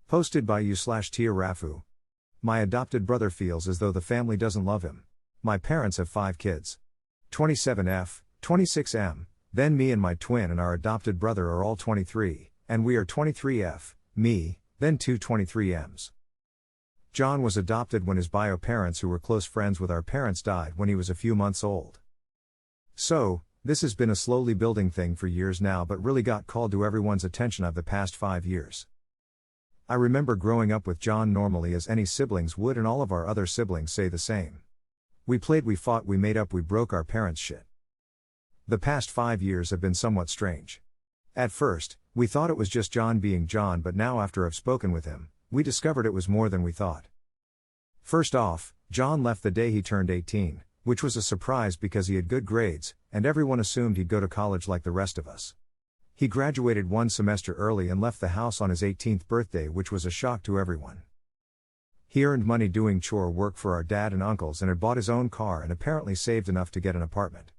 Posted by you/Tia Rafu. My adopted brother feels as though the family doesn't love him. My parents have 5 kids. 27F, 26M, then me and my twin and our adopted brother are all 23, and we are 23F, me, then 2 23Ms. John was adopted when his bio parents who were close friends with our parents died when he was a few months old. So, this has been a slowly building thing for years now but really got called to everyone's attention of the past 5 years. I remember growing up with John normally as any siblings would and all of our other siblings say the same. We played, we fought, we made up, we broke our parents' shit. The past 5 years have been somewhat strange. At first, we thought it was just John being John, but now after I've spoken with him, we discovered it was more than we thought. First off, John left the day he turned 18, which was a surprise because he had good grades, and everyone assumed he'd go to college like the rest of us. He graduated 1 semester early and left the house on his 18th birthday, which was a shock to everyone. He earned money doing chore work for our dad and uncles and had bought his own car and apparently saved enough to get an apartment.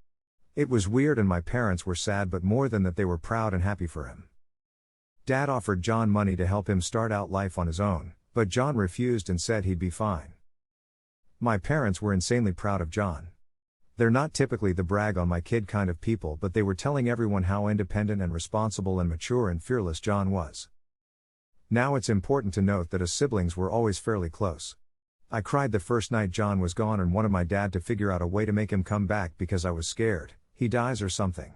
It was weird and my parents were sad, but more than that they were proud and happy for him. Dad offered John money to help him start out life on his own, but John refused and said he'd be fine. My parents were insanely proud of John. They're not typically the brag on my kid kind of people, but they were telling everyone how independent and responsible and mature and fearless John was. Now it's important to note that us siblings were always fairly close. I cried the first night John was gone and wanted my dad to figure out a way to make him come back because I was scared he dies or something.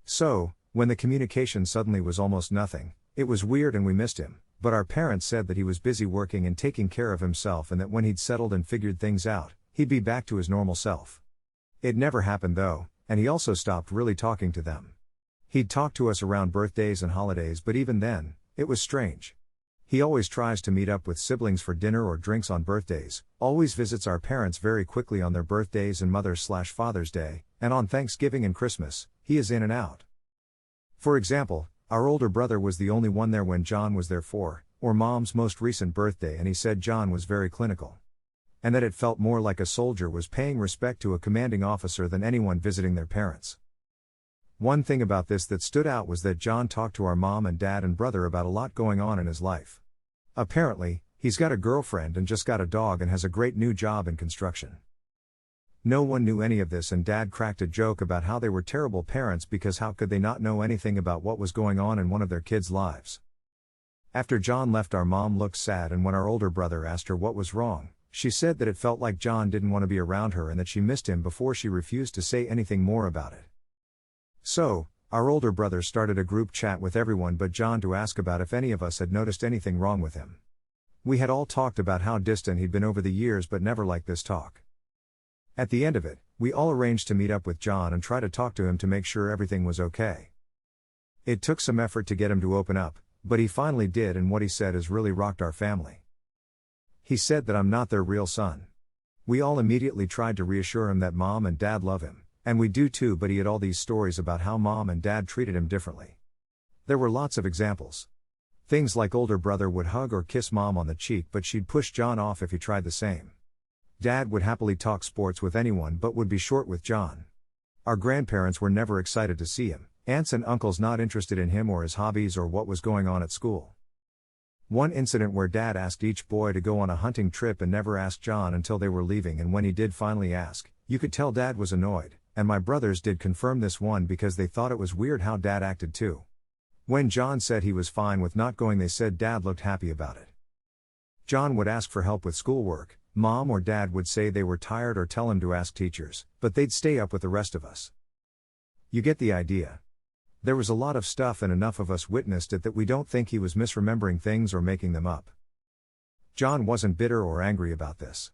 So, when the communication suddenly was almost nothing, it was weird and we missed him, but our parents said that he was busy working and taking care of himself and that when he'd settled and figured things out, he'd be back to his normal self. It never happened though, and he also stopped really talking to them. He'd talk to us around birthdays and holidays, but even then, it was strange. He always tries to meet up with siblings for dinner or drinks on birthdays, always visits our parents very quickly on their birthdays and Mother's/Father's Day, and on Thanksgiving and Christmas, he is in and out. For example, our older brother was the only one there when John was there for, or Mom's most recent birthday, and he said John was very clinical. And that it felt more like a soldier was paying respect to a commanding officer than anyone visiting their parents. One thing about this that stood out was that John talked to our mom and dad and brother about a lot going on in his life. Apparently, he's got a girlfriend and just got a dog and has a great new job in construction. No one knew any of this, and Dad cracked a joke about how they were terrible parents because how could they not know anything about what was going on in one of their kids' lives. After John left, our mom looked sad, and when our older brother asked her what was wrong, she said that it felt like John didn't want to be around her and that she missed him before she refused to say anything more about it. So, our older brother started a group chat with everyone but John to ask about if any of us had noticed anything wrong with him. We had all talked about how distant he'd been over the years, but never like this talk. At the end of it, we all arranged to meet up with John and try to talk to him to make sure everything was okay. It took some effort to get him to open up, but he finally did, and what he said has really rocked our family. He said that I'm not their real son. We all immediately tried to reassure him that Mom and Dad love him, and we do too, but he had all these stories about how Mom and Dad treated him differently. There were lots of examples. Things like older brother would hug or kiss Mom on the cheek, but she'd push John off if he tried the same. Dad would happily talk sports with anyone but would be short with John. Our grandparents were never excited to see him, aunts and uncles not interested in him or his hobbies or what was going on at school. One incident where Dad asked each boy to go on a hunting trip and never asked John until they were leaving, and when he did finally ask, you could tell Dad was annoyed, and my brothers did confirm this one because they thought it was weird how Dad acted too. When John said he was fine with not going, they said Dad looked happy about it. John would ask for help with schoolwork, Mom or Dad would say they were tired or tell him to ask teachers, but they'd stay up with the rest of us. You get the idea. There was a lot of stuff and enough of us witnessed it that we don't think he was misremembering things or making them up. John wasn't bitter or angry about this.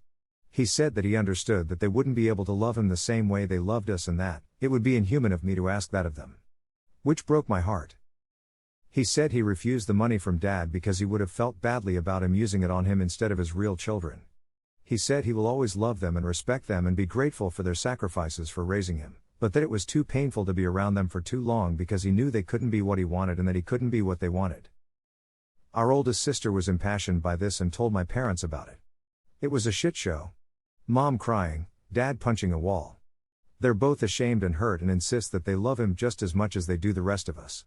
He said that he understood that they wouldn't be able to love him the same way they loved us and that it would be inhuman of me to ask that of them. Which broke my heart. He said he refused the money from Dad because he would have felt badly about him using it on him instead of his real children. He said he will always love them and respect them and be grateful for their sacrifices for raising him, but that it was too painful to be around them for too long because he knew they couldn't be what he wanted and that he couldn't be what they wanted. Our oldest sister was impassioned by this and told my parents about it. It was a shit show. Mom crying, Dad punching a wall. They're both ashamed and hurt and insist that they love him just as much as they do the rest of us.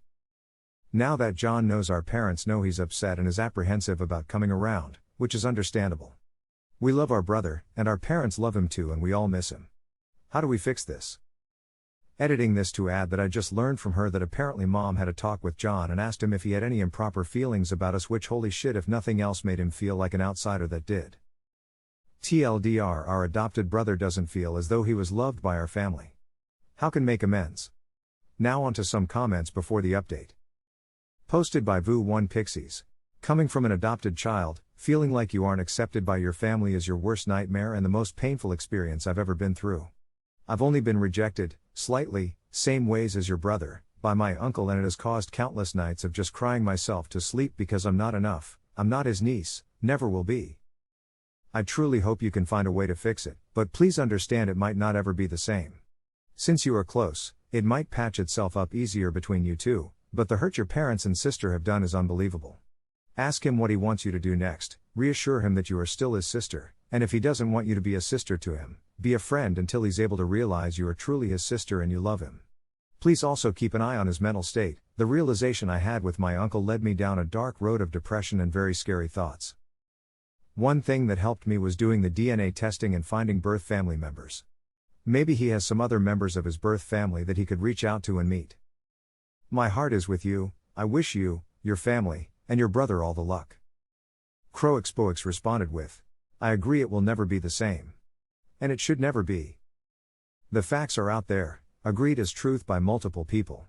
Now that John knows our parents know he's upset and is apprehensive about coming around, which is understandable. We love our brother, and our parents love him too, and we all miss him. How do we fix this? Editing this to add that I just learned from her that apparently mom had a talk with John and asked him if he had any improper feelings about us, which holy shit if nothing else made him feel like an outsider that did. TLDR, our adopted brother doesn't feel as though he was loved by our family. How can make amends? Now on to some comments before the update. Posted by Vu1Pixies. Coming from an adopted child, feeling like you aren't accepted by your family is your worst nightmare and the most painful experience I've ever been through. I've only been rejected, slightly, same ways as your brother, by my uncle, and it has caused countless nights of just crying myself to sleep because I'm not enough, I'm not his niece, never will be. I truly hope you can find a way to fix it, but please understand it might not ever be the same. Since you are close, it might patch itself up easier between you two, but the hurt your parents and sister have done is unbelievable. Ask him what he wants you to do next, reassure him that you are still his sister, and if he doesn't want you to be a sister to him, be a friend until he's able to realize you are truly his sister and you love him. Please also keep an eye on his mental state. The realization I had with my uncle led me down a dark road of depression and very scary thoughts. One thing that helped me was doing the DNA testing and finding birth family members. Maybe he has some other members of his birth family that he could reach out to and meet. My heart is with you. I wish you, your family, and your brother all the luck. Croexpoix responded with, I agree, it will never be the same. And it should never be. The facts are out there, agreed as truth by multiple people.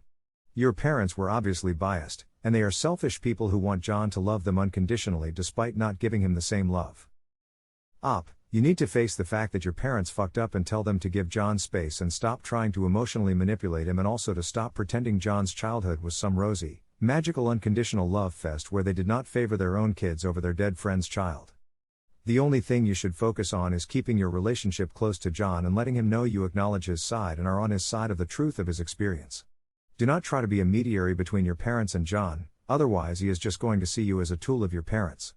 Your parents were obviously biased, and they are selfish people who want John to love them unconditionally despite not giving him the same love. You need to face the fact that your parents fucked up and tell them to give John space and stop trying to emotionally manipulate him, and also to stop pretending John's childhood was some rosy, magical unconditional love fest where they did not favor their own kids over their dead friend's child. The only thing you should focus on is keeping your relationship close to John and letting him know you acknowledge his side and are on his side of the truth of his experience. Do not try to be a mediator between your parents and John, otherwise he is just going to see you as a tool of your parents.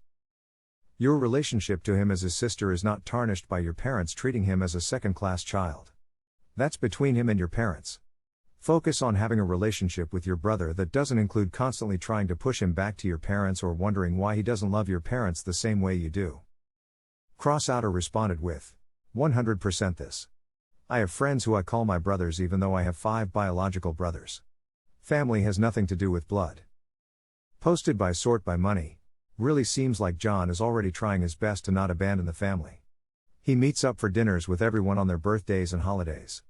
Your relationship to him as his sister is not tarnished by your parents treating him as a second-class child. That's between him and your parents. Focus on having a relationship with your brother that doesn't include constantly trying to push him back to your parents or wondering why he doesn't love your parents the same way you do. Crossouter responded with, 100% this. I have friends who I call my brothers even though I have 5 biological brothers. Family has nothing to do with blood. Posted by Sort by Money. Really seems like John is already trying his best to not abandon the family. He meets up for dinners with everyone on their birthdays and holidays.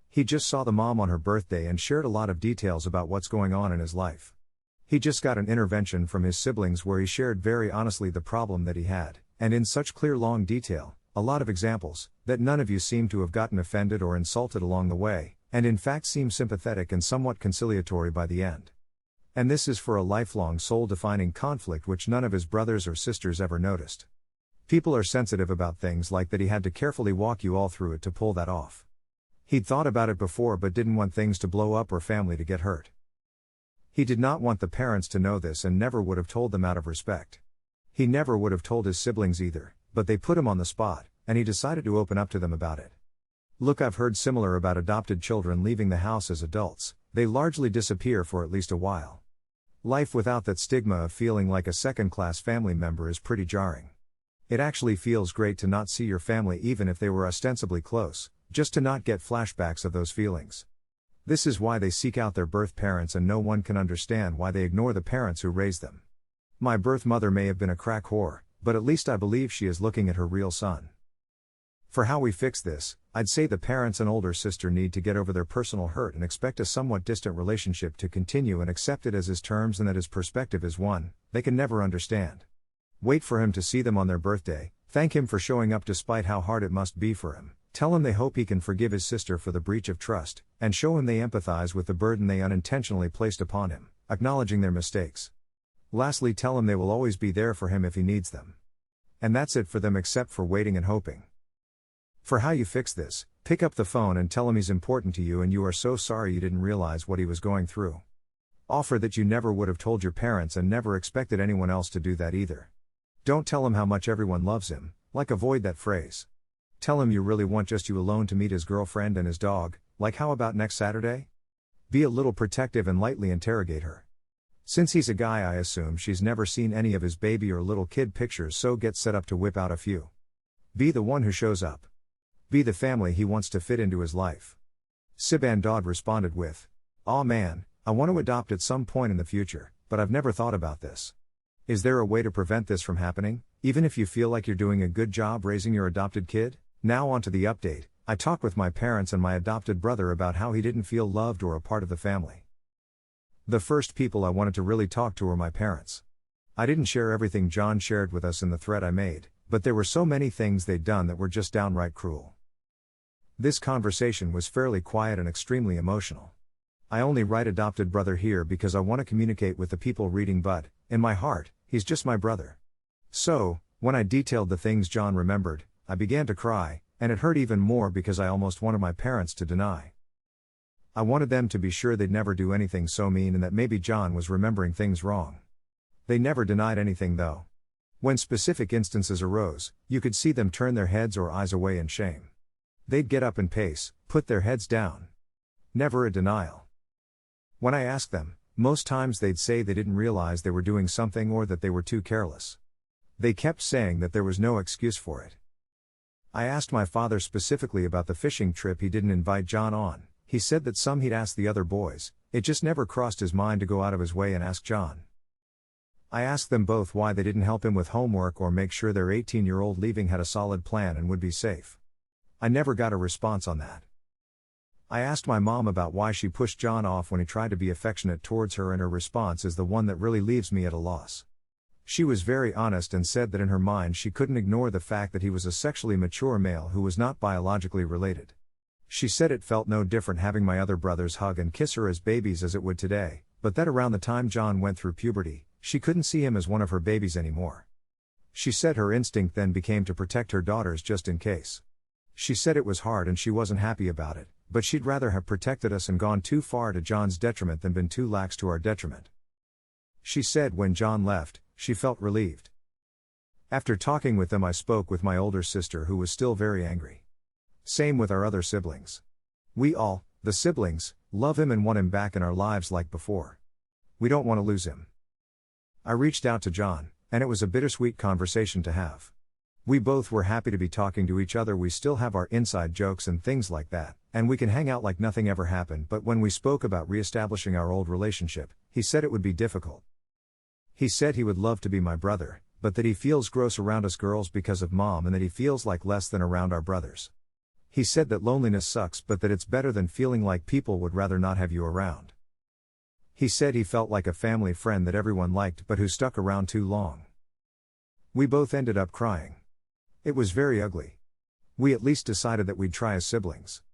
He just saw the mom on her birthday and shared a lot of details about what's going on in his life. He just got an intervention from his siblings where he shared very honestly the problem that he had, and in such clear long detail, a lot of examples, that none of you seem to have gotten offended or insulted along the way, and in fact seem sympathetic and somewhat conciliatory by the end. And this is for a lifelong soul-defining conflict which none of his brothers or sisters ever noticed. People are sensitive about things like that. He had to carefully walk you all through it to pull that off. He'd thought about it before but didn't want things to blow up or family to get hurt. He did not want the parents to know this and never would have told them out of respect. He never would have told his siblings either, but they put him on the spot, and he decided to open up to them about it. Look, I've heard similar about adopted children leaving the house as adults. They largely disappear for at least a while. Life without that stigma of feeling like a second-class family member is pretty jarring. It actually feels great to not see your family even if they were ostensibly close, just to not get flashbacks of those feelings. This is why they seek out their birth parents, and no one can understand why they ignore the parents who raised them. My birth mother may have been a crack whore, but at least I believe she is looking at her real son. For how we fix this, I'd say the parents and older sister need to get over their personal hurt and expect a somewhat distant relationship to continue and accept it as his terms and that his perspective is one they can never understand. Wait for him to see them on their birthday, thank him for showing up despite how hard it must be for him, tell him they hope he can forgive his sister for the breach of trust, and show him they empathize with the burden they unintentionally placed upon him, acknowledging their mistakes. Lastly, tell him they will always be there for him if he needs them. And that's it for them except for waiting and hoping. For how you fix this, pick up the phone and tell him he's important to you and you are so sorry you didn't realize what he was going through. Offer that you never would have told your parents and never expected anyone else to do that either. Don't tell him how much everyone loves him, like avoid that phrase. Tell him you really want just you alone to meet his girlfriend and his dog, like how about next Saturday? Be a little protective and lightly interrogate her. Since he's a guy, I assume she's never seen any of his baby or little kid pictures, so get set up to whip out a few. Be the one who shows up. Be the family he wants to fit into his life. Siban Dodd responded with, "Aw man, I want to adopt at some point in the future, but I've never thought about this. Is there a way to prevent this from happening, even if you feel like you're doing a good job raising your adopted kid?" Now on to the update. I talked with my parents and my adopted brother about how he didn't feel loved or a part of the family. The first people I wanted to really talk to were my parents. I didn't share everything John shared with us in the thread I made, but there were so many things they'd done that were just downright cruel. This conversation was fairly quiet and extremely emotional. I only write adopted brother here because I want to communicate with the people reading, but, in my heart, he's just my brother. So, when I detailed the things John remembered, I began to cry, and it hurt even more because I almost wanted my parents to deny. I wanted them to be sure they'd never do anything so mean and that maybe John was remembering things wrong. They never denied anything though. When specific instances arose, you could see them turn their heads or eyes away in shame. They'd get up and pace, put their heads down. Never a denial. When I asked them, most times they'd say they didn't realize they were doing something or that they were too careless. They kept saying that there was no excuse for it. I asked my father specifically about the fishing trip he didn't invite John on. He said that some he'd asked the other boys, it just never crossed his mind to go out of his way and ask John. I asked them both why they didn't help him with homework or make sure their 18-year-old leaving had a solid plan and would be safe. I never got a response on that. I asked my mom about why she pushed John off when he tried to be affectionate towards her, and her response is the one that really leaves me at a loss. She was very honest and said that in her mind she couldn't ignore the fact that he was a sexually mature male who was not biologically related. She said it felt no different having my other brothers hug and kiss her as babies as it would today, but that around the time John went through puberty, she couldn't see him as one of her babies anymore. She said her instinct then became to protect her daughters just in case. She said it was hard and she wasn't happy about it, but she'd rather have protected us and gone too far to John's detriment than been too lax to our detriment. She said when John left, she felt relieved. After talking with them, I spoke with my older sister, who was still very angry. Same with our other siblings. We all, the siblings, love him and want him back in our lives like before. We don't want to lose him. I reached out to John, and it was a bittersweet conversation to have. We both were happy to be talking to each other. We still have our inside jokes and things like that, and we can hang out like nothing ever happened, but when we spoke about reestablishing our old relationship, he said it would be difficult. He said he would love to be my brother, but that he feels gross around us girls because of mom and that he feels like less than around our brothers. He said that loneliness sucks, but that it's better than feeling like people would rather not have you around. He said he felt like a family friend that everyone liked but who stuck around too long. We both ended up crying. It was very ugly. We at least decided that we'd try as siblings.